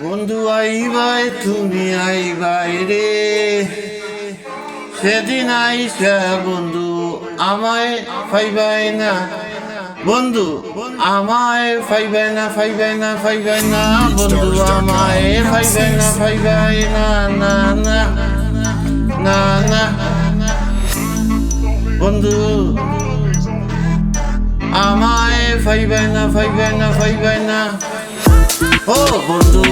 বন্ধু আইবাই তুমি আইবাই রে, সেদিন আইসা বন্ধু আমায় পাইবাই না। বন্ধু আমায় পাইবাই না, পাইবাই না, পাইবাই না, বন্ধু আমায় পাইবাই না, পাইবাই না, না না না না বন্ধু আমায় পাইবাই না, পাইবাই না, পাইবাই না। ও বন্ধু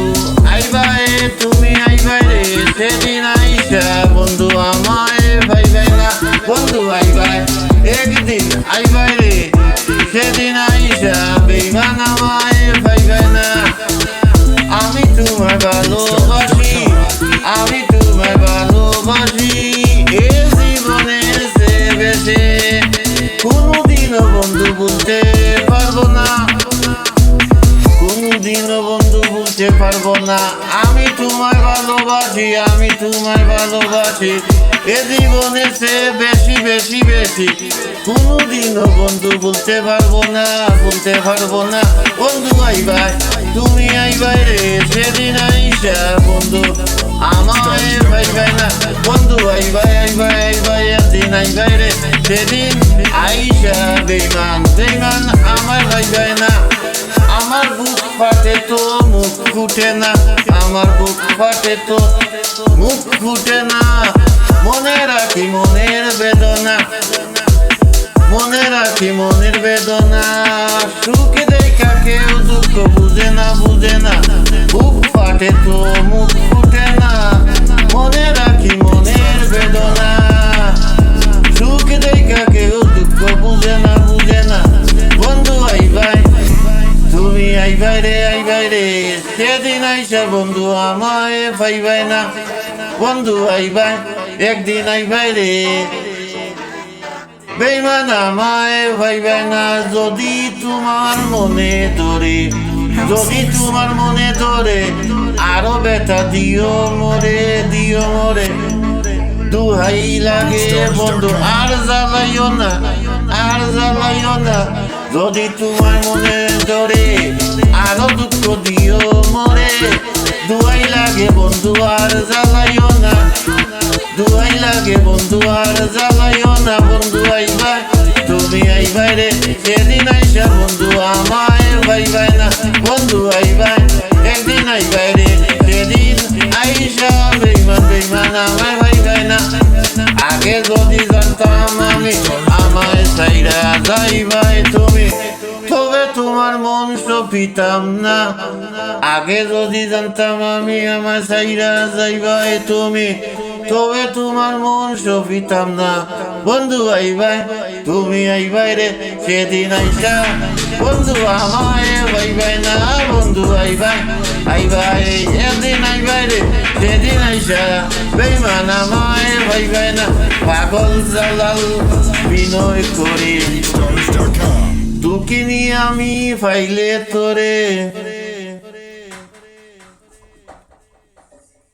আইবাই তুমি আইবাই রে, সেদিন আইসা বন্ধু আমায় পাইবাই না। বন্ধু আইবাই একদিন আইবাই রে, সেদিন আইসা বেইমান আমায় পাইবাই না। আমি তোমায় ভালোবাসি, আমি তোমায় ভালোবাসি, এ জীবনের সে বেশে কোনদিনও বন্ধু বলতে পারবো না, কোনদিনও বন্ধু বলতে পারবো না। আমি তোমায় ভালোবাসি, আমি তোমায় ভালোবাসি, এ জীবনের সে বেশি বেশি বেশি কোনদিনও বন্ধু বলতে পারবো না, বলতে পারবো না। বন্ধু আইবাই তুমি আইবাই রে, সেদিন আইসা বন্ধু আমায় পাইবাই না। বন্ধু আইবাই আইবাই আইবাই একদিন আইবাই রে, সেদিন আইসা বেইমান বেইমান আমায় পাইবাই না। আমার বুক ফাটে তো মুখ ফুটে না, আমার বুক ফাটে তো মুখ ফুটে না। মনে রাখি মনের বেদনা, মনে রাখি মনের বেদনা, সুখে দেখা কেউ দুঃখ বুঝে না, বুঝে না। বুক ফাটে তো মুখ ফুটে না, মনে রাখি মনের বেদনা, সুখে দেখা কেউ দুঃখ বুঝে না, বুঝে না। বন্ধু আইবাই তুমি আইবাই রে, আইবাই রে, সেদিন আইসা বন্ধু আমায় পাইবাই না। বন্ধু আইবাই একদিন আইবাই রে, বেইমান আমায় পাইবাই না। যদি তোমার মনে ধরে, যদি তোমার মনে ধরে, আরো ব্যথা দিও মোরে, দিও মোরে। দুহাই লাগে বন্ধু আর জ্বালাইও না, আর জ্বালাইও না। যদি তোমার মনে ধরে আরো দুঃখ দিও মোরে, দুহাই লাগে বন্ধু আর জ্বালাইও না, দুহাই লাগে বন্ধু আর জ্বালাইও না। বন্ধু আইবাই তুমি আইবাই রে, সেদিন আইসা বন্ধু আমায় পাইবাই না। বন্ধু আইবাই একদিন আইবাই রে, সেদিন আইসা বেইমান বেইমান আমায় পাইবাই না। আগে যদি জানতাম আমি আমায় চাইরা যাইবাই তুমি, তবে তোমার মন সপিতাম না। আগে যদি জানতাম আমি আমায় চাইরা যাইবাই তুমি, তবে তোমার মন সপিতাম না। বন্ধু আইবাই তুমি আইবাই রে, সেদিন আইসা বন্ধু আমায় পাইবাই না। বন্ধু আইবাই আইবাই একদিন আইবাই রে, সেদিন আইসা বেইমান আমায় পাইবাই না। পাগল জালাল বিনয় করে দুঃখিনী আমি পাইলে তোরে।